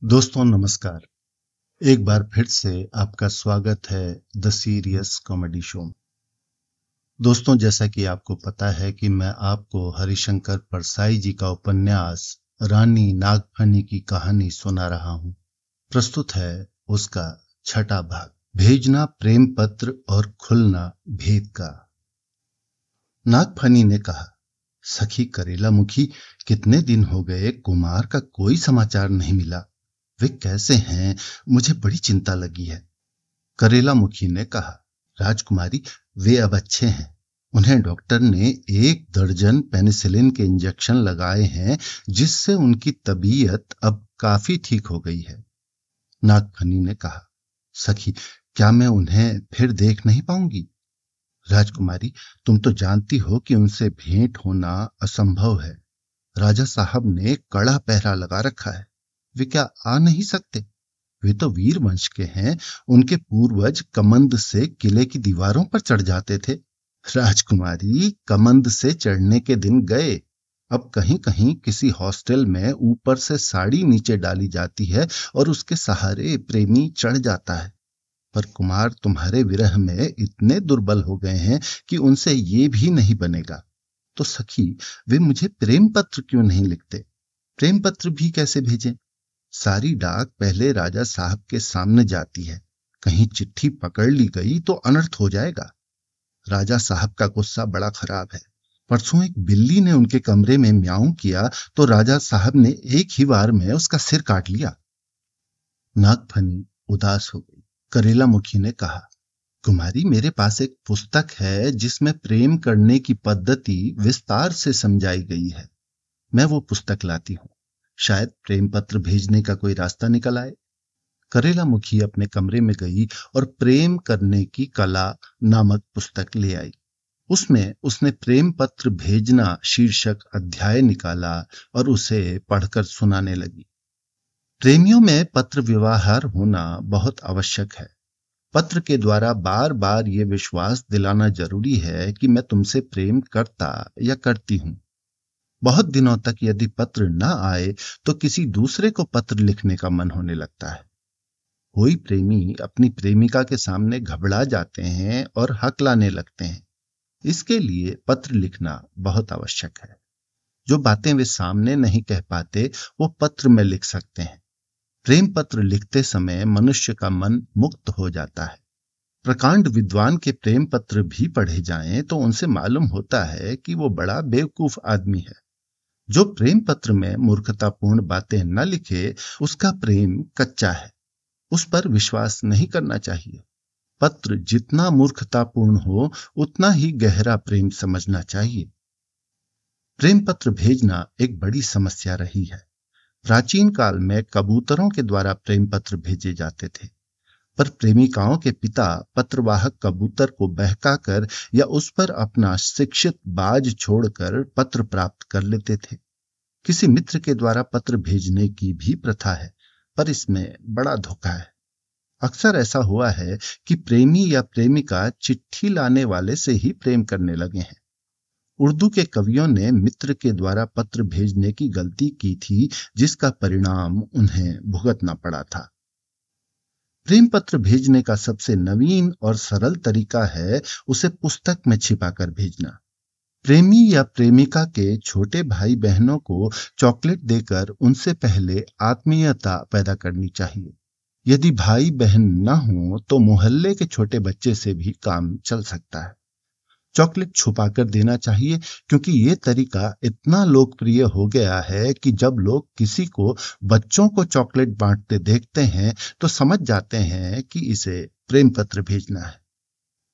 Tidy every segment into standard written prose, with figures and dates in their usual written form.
दोस्तों नमस्कार। एक बार फिर से आपका स्वागत है द सीरियस कॉमेडी शो में। दोस्तों, जैसा कि आपको पता है कि मैं आपको हरिशंकर परसाई जी का उपन्यास रानी नागफनी की कहानी सुना रहा हूं। प्रस्तुत है उसका छठा भाग, भेजना प्रेम पत्र और खुलना भेद का। नागफनी ने कहा, सखी करेला मुखी, कितने दिन हो गए कुमार का कोई समाचार नहीं मिला। वे कैसे हैं, मुझे बड़ी चिंता लगी है। करेला मुखी ने कहा, राजकुमारी, वे अब अच्छे हैं। उन्हें डॉक्टर ने 1 दर्जन पेनिसिलिन के इंजेक्शन लगाए हैं, जिससे उनकी तबीयत अब काफी ठीक हो गई है। नागफनी ने कहा, सखी, क्या मैं उन्हें फिर देख नहीं पाऊंगी? राजकुमारी, तुम तो जानती हो कि उनसे भेंट होना असंभव है। राजा साहब ने कड़ा पहरा लगा रखा है। वे क्या आ नहीं सकते? वे तो वीर वंश के हैं। उनके पूर्वज कमंद से किले की दीवारों पर चढ़ जाते थे। राजकुमारी, कमंद से चढ़ने के दिन गए। अब कहीं कहीं किसी हॉस्टल में ऊपर से साड़ी नीचे डाली जाती है और उसके सहारे प्रेमी चढ़ जाता है। पर कुमार तुम्हारे विरह में इतने दुर्बल हो गए हैं कि उनसे ये भी नहीं बनेगा। तो सखी, वे मुझे प्रेम पत्र क्यों नहीं लिखते? प्रेम पत्र भी कैसे भेजें? सारी डाक पहले राजा साहब के सामने जाती है। कहीं चिट्ठी पकड़ ली गई तो अनर्थ हो जाएगा। राजा साहब का गुस्सा बड़ा खराब है। परसों एक बिल्ली ने उनके कमरे में म्याऊं किया तो राजा साहब ने एक ही बार में उसका सिर काट लिया। नागफनी उदास हो गई। करेला मुखी ने कहा, कुमारी, मेरे पास एक पुस्तक है जिसमें प्रेम करने की पद्धति विस्तार से समझाई गई है। मैं वो पुस्तक लाती हूँ। शायद प्रेम पत्र भेजने का कोई रास्ता निकल आए। करेला मुखी अपने कमरे में गई और प्रेम करने की कला नामक पुस्तक ले आई। उसमें उसने प्रेम पत्र भेजना शीर्षक अध्याय निकाला और उसे पढ़कर सुनाने लगी। प्रेमियों में पत्र व्यवहार होना बहुत आवश्यक है। पत्र के द्वारा बार बार ये विश्वास दिलाना जरूरी है कि मैं तुमसे प्रेम करता या करती हूं। बहुत दिनों तक यदि पत्र न आए तो किसी दूसरे को पत्र लिखने का मन होने लगता है। कोई प्रेमी अपनी प्रेमिका के सामने घबरा जाते हैं और हकलाने लगते हैं। इसके लिए पत्र लिखना बहुत आवश्यक है। जो बातें वे सामने नहीं कह पाते वो पत्र में लिख सकते हैं। प्रेम पत्र लिखते समय मनुष्य का मन मुक्त हो जाता है। प्रकांड विद्वान के प्रेम पत्र भी पढ़े जाएं तो उनसे मालूम होता है कि वो बड़ा बेवकूफ आदमी है। जो प्रेम पत्र में मूर्खतापूर्ण बातें न लिखे, उसका प्रेम कच्चा है। उस पर विश्वास नहीं करना चाहिए। पत्र जितना मूर्खतापूर्ण हो, उतना ही गहरा प्रेम समझना चाहिए। प्रेम पत्र भेजना एक बड़ी समस्या रही है। प्राचीन काल में कबूतरों के द्वारा प्रेम पत्र भेजे जाते थे, पर प्रेमिकाओं के पिता पत्रवाहक कबूतर को बहकाकर या उस पर अपना शिक्षित बाज छोड़कर पत्र प्राप्त कर लेते थे। किसी मित्र के द्वारा पत्र भेजने की भी प्रथा है, पर इसमें बड़ा धोखा है। अक्सर ऐसा हुआ है कि प्रेमी या प्रेमिका चिट्ठी लाने वाले से ही प्रेम करने लगे हैं। उर्दू के कवियों ने मित्र के द्वारा पत्र भेजने की गलती की थी, जिसका परिणाम उन्हें भुगतना पड़ा था। प्रेम पत्र भेजने का सबसे नवीन और सरल तरीका है उसे पुस्तक में छिपाकर भेजना। प्रेमी या प्रेमिका के छोटे भाई बहनों को चॉकलेट देकर उनसे पहले आत्मीयता पैदा करनी चाहिए। यदि भाई बहन न हो तो मोहल्ले के छोटे बच्चे से भी काम चल सकता है। चॉकलेट छुपाकर देना चाहिए, क्योंकि ये तरीका इतना लोकप्रिय हो गया है कि जब लोग किसी को बच्चों को चॉकलेट बांटते देखते हैं तो समझ जाते हैं कि इसे प्रेम पत्र भेजना है।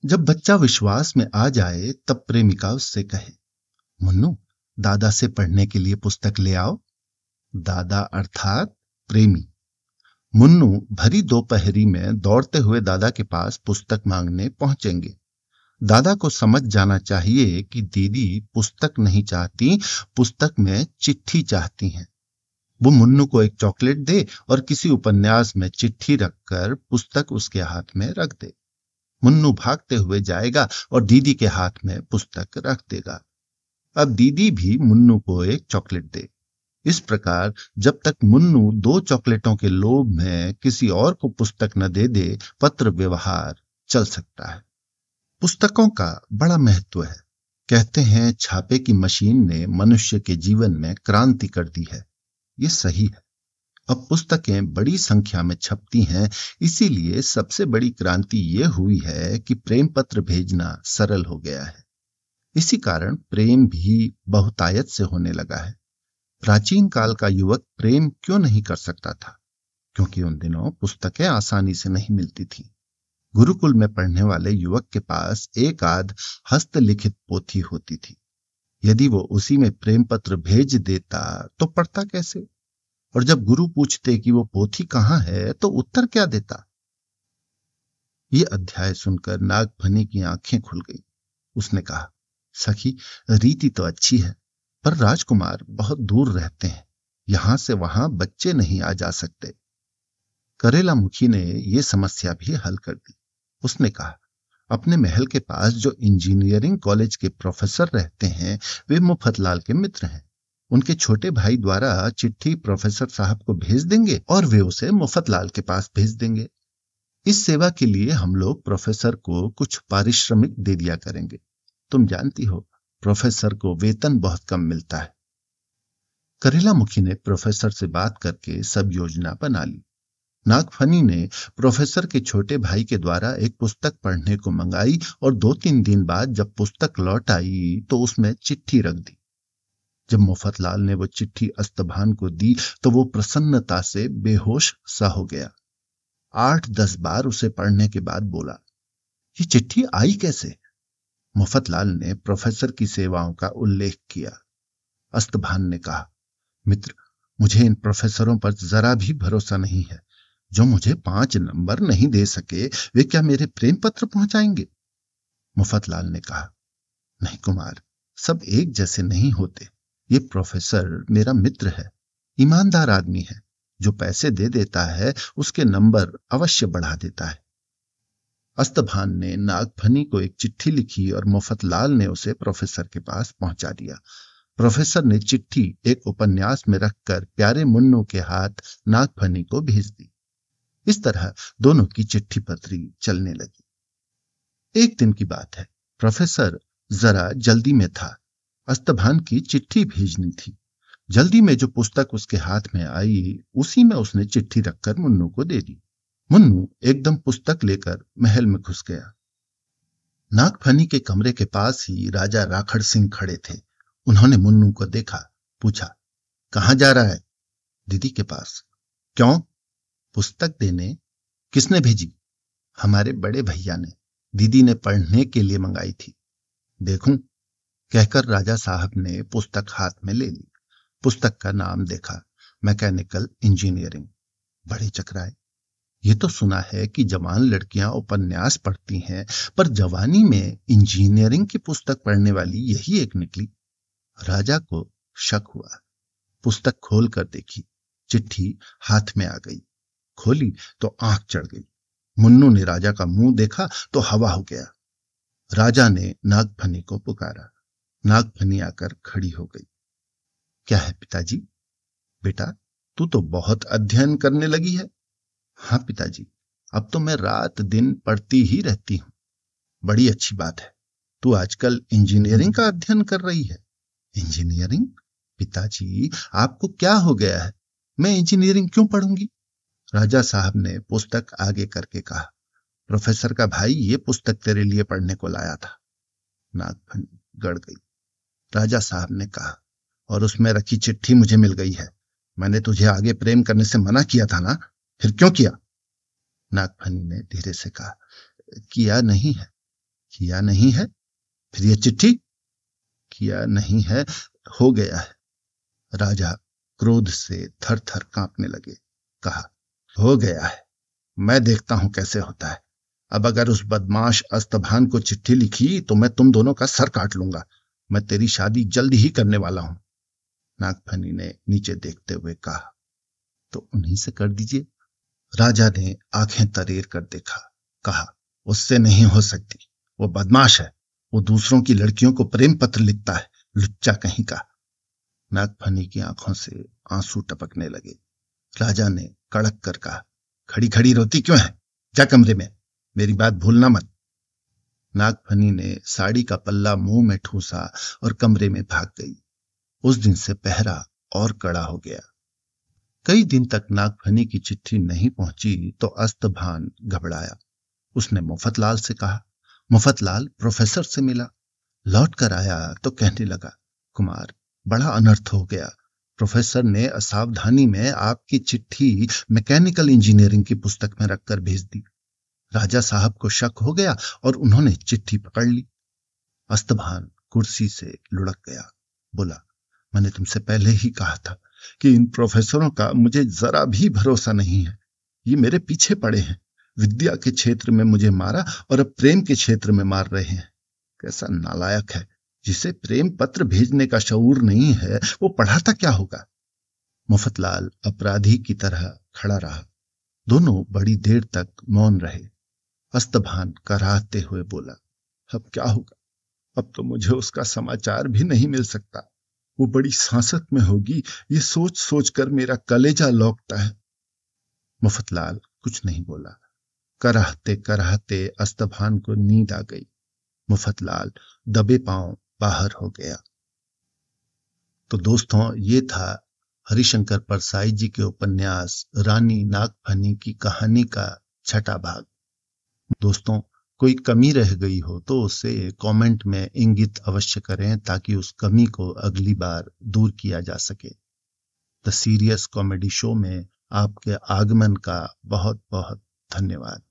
जब बच्चा विश्वास में आ जाए तब प्रेमिका उससे कहे, मुन्नू, दादा से पढ़ने के लिए पुस्तक ले आओ। दादा अर्थात प्रेमी। मुन्नू भरी दोपहरी में दौड़ते हुए दादा के पास पुस्तक मांगने पहुंचेंगे। दादा को समझ जाना चाहिए कि दीदी पुस्तक नहीं चाहती, पुस्तक में चिट्ठी चाहती हैं। वो मुन्नू को एक चॉकलेट दे और किसी उपन्यास में चिट्ठी रखकर पुस्तक उसके हाथ में रख दे। मुन्नू भागते हुए जाएगा और दीदी के हाथ में पुस्तक रख देगा। अब दीदी भी मुन्नू को एक चॉकलेट दे। इस प्रकार जब तक मुन्नू 2 चॉकलेटों के लोभ में किसी और को पुस्तक न दे दे, पत्र व्यवहार चल सकता है। पुस्तकों का बड़ा महत्व है। कहते हैं छापे की मशीन ने मनुष्य के जीवन में क्रांति कर दी है। ये सही है। अब पुस्तकें बड़ी संख्या में छपती हैं, इसीलिए सबसे बड़ी क्रांति ये हुई है कि प्रेम पत्र भेजना सरल हो गया है। इसी कारण प्रेम भी बहुतायत से होने लगा है। प्राचीन काल का युवक प्रेम क्यों नहीं कर सकता था? क्योंकि उन दिनों पुस्तकें आसानी से नहीं मिलती थी। गुरुकुल में पढ़ने वाले युवक के पास एक आध हस्तलिखित पोथी होती थी। यदि वो उसी में प्रेम पत्र भेज देता तो पढ़ता कैसे? और जब गुरु पूछते कि वो पोथी कहाँ है तो उत्तर क्या देता? ये अध्याय सुनकर नागफनी की आंखें खुल गई। उसने कहा, सखी, रीति तो अच्छी है, पर राजकुमार बहुत दूर रहते हैं, यहां से वहां बच्चे नहीं आ जा सकते। करेला मुखी ने यह समस्या भी हल कर दी। उसने कहा, अपने महल के पास जो इंजीनियरिंग कॉलेज के प्रोफेसर रहते हैं वे मुफतलाल के मित्र हैं। उनके छोटे भाई द्वारा चिट्ठी प्रोफेसर साहब को भेज देंगे और वे उसे मुफतलाल के पास भेज देंगे। इस सेवा के लिए हम लोग प्रोफेसर को कुछ पारिश्रमिक दे दिया करेंगे। तुम जानती हो प्रोफेसर को वेतन बहुत कम मिलता है। करेला मुखी ने प्रोफेसर से बात करके सब योजना बना ली। नागफनी ने प्रोफेसर के छोटे भाई के द्वारा एक पुस्तक पढ़ने को मंगाई और 2-3 दिन बाद जब पुस्तक लौट आई तो उसमें चिट्ठी रख दी। जब मुफतलाल ने वो चिट्ठी अस्तभान को दी तो वो प्रसन्नता से बेहोश सा हो गया। 8-10 बार उसे पढ़ने के बाद बोला, ये चिट्ठी आई कैसे? मुफतलाल ने प्रोफेसर की सेवाओं का उल्लेख किया। अस्तभान ने कहा, मित्र, मुझे इन प्रोफेसरों पर जरा भी भरोसा नहीं है। जो मुझे 5 नंबर नहीं दे सके वे क्या मेरे प्रेम पत्र पहुंचाएंगे? मुफतलाल ने कहा, नहीं कुमार, सब एक जैसे नहीं होते। ये प्रोफेसर मेरा मित्र है, ईमानदार आदमी है। जो पैसे दे देता है उसके नंबर अवश्य बढ़ा देता है। अस्तभान ने नागफनी को एक चिट्ठी लिखी और मुफतलाल ने उसे प्रोफेसर के पास पहुंचा दिया। प्रोफेसर ने चिट्ठी एक उपन्यास में रखकर प्यारे मुन्नू के हाथ नागफनी को भेज दी। इस तरह दोनों की चिट्ठी पत्री चलने लगी। एक दिन की बात है, प्रोफेसर जरा जल्दी में था। अस्तभान की चिट्ठी भेजनी थी। जल्दी में जो पुस्तक उसके हाथ में आई उसी में उसने चिट्ठी रखकर मुन्नू को दे दी। मुन्नू एकदम पुस्तक लेकर महल में घुस गया। नागफनी के कमरे के पास ही राजा राखड़ सिंह खड़े थे। उन्होंने मुन्नू को देखा, पूछा, कहां जा रहा है? दीदी के पास। क्यों? पुस्तक देने। किसने भेजी? हमारे बड़े भैया ने। दीदी ने पढ़ने के लिए मंगाई थी। देखूं? कहकर राजा साहब ने पुस्तक हाथ में ले ली। पुस्तक का नाम देखा, मैकेनिकल इंजीनियरिंग। बड़े चकराए। ये तो सुना है कि जवान लड़कियां उपन्यास पढ़ती हैं, पर जवानी में इंजीनियरिंग की पुस्तक पढ़ने वाली यही एक निकली। राजा को शक हुआ। पुस्तक खोल कर देखी, चिट्ठी हाथ में आ गई। खोली तो आंख चढ़ गई। मुन्नू ने राजा का मुंह देखा तो हवा हो गया। राजा ने नागफनी को पुकारा। नागफनी आकर खड़ी हो गई। क्या है पिताजी? बेटा, तू तो बहुत अध्ययन करने लगी है। हाँ पिताजी, अब तो मैं रात दिन पढ़ती ही रहती हूं। बड़ी अच्छी बात है। तू आजकल इंजीनियरिंग का अध्ययन कर रही है। इंजीनियरिंग? पिताजी, आपको क्या हो गया है? मैं इंजीनियरिंग क्यों पढ़ूंगी? राजा साहब ने पुस्तक आगे करके कहा, प्रोफेसर का भाई ये पुस्तक तेरे लिए पढ़ने को लाया था। नागफनी गड़ गई। राजा साहब ने कहा, और उसमें रखी चिट्ठी मुझे मिल गई है। मैंने तुझे आगे प्रेम करने से मना किया था ना, फिर क्यों किया? नागफनी ने धीरे से कहा, किया नहीं है। किया नहीं है? फिर ये चिट्ठी? किया नहीं है, हो गया है। राजा क्रोध से थर थर कांपने लगे। कहा, हो गया है, मैं देखता हूं कैसे होता है। अब अगर उस बदमाश अस्तभान को चिट्ठी लिखी तो मैं तुम दोनों का सर काट लूंगा। मैं तेरी शादी जल्दी ही करने वाला हूं। नागफनी ने नीचे देखते हुए कहा, तो उन्हीं से कर दीजिए। राजा ने आंखें तरेर कर देखा। कहा, उससे नहीं हो सकती। वो बदमाश है। वो दूसरों की लड़कियों को प्रेम पत्र लिखता है, लुच्चा कहीं का। नागफनी की आंखों से आंसू टपकने लगे। राजा ने कड़क कर कहा, खड़ी खड़ी रोती क्यों है? जा कमरे में, मेरी बात भूलना मत। नागफनी ने साड़ी का पल्ला मुंह में ठूसा और कमरे में भाग गई। उस दिन से पहरा और कड़ा हो गया। कई दिन तक नागफनी की चिट्ठी नहीं पहुंची तो अस्तभान घबराया। उसने मुफतलाल से कहा। मुफतलाल प्रोफेसर से मिला। लौट कर आया तो कहने लगा, कुमार, बड़ा अनर्थ हो गया। प्रोफेसर ने असावधानी में आपकी चिट्ठी मैकेनिकल इंजीनियरिंग की पुस्तक में रखकर भेज दी। राजा साहब को शक हो गया और उन्होंने चिट्ठी पकड़ ली। अस्तभान कुर्सी से लुढ़क गया। बोला, मैंने तुमसे पहले ही कहा था कि इन प्रोफेसरों का मुझे जरा भी भरोसा नहीं है। ये मेरे पीछे पड़े हैं। विद्या के क्षेत्र में मुझे मारा और अब प्रेम के क्षेत्र में मार रहे हैं। कैसा नालायक है! जिसे प्रेम पत्र भेजने का शऊर नहीं है वो पढ़ाता क्या होगा? मुफतलाल अपराधी की तरह खड़ा रहा। दोनों बड़ी देर तक मौन रहे। अस्तभान कराहते हुए बोला, अब क्या होगा? अब तो मुझे उसका समाचार भी नहीं मिल सकता। वो बड़ी सांसत में होगी, ये सोच सोच कर मेरा कलेजा लौकता है। मुफतलाल कुछ नहीं बोला। कराहते कराहते अस्तभान को नींद आ गई। मुफतलाल दबे पांव बाहर हो गया। तो दोस्तों, ये था हरिशंकर परसाई जी के उपन्यास रानी नागफनी की कहानी का छठा भाग। दोस्तों, कोई कमी रह गई हो तो उसे कमेंट में इंगित अवश्य करें ताकि उस कमी को अगली बार दूर किया जा सके। द सीरियस कॉमेडी शो में आपके आगमन का बहुत बहुत धन्यवाद।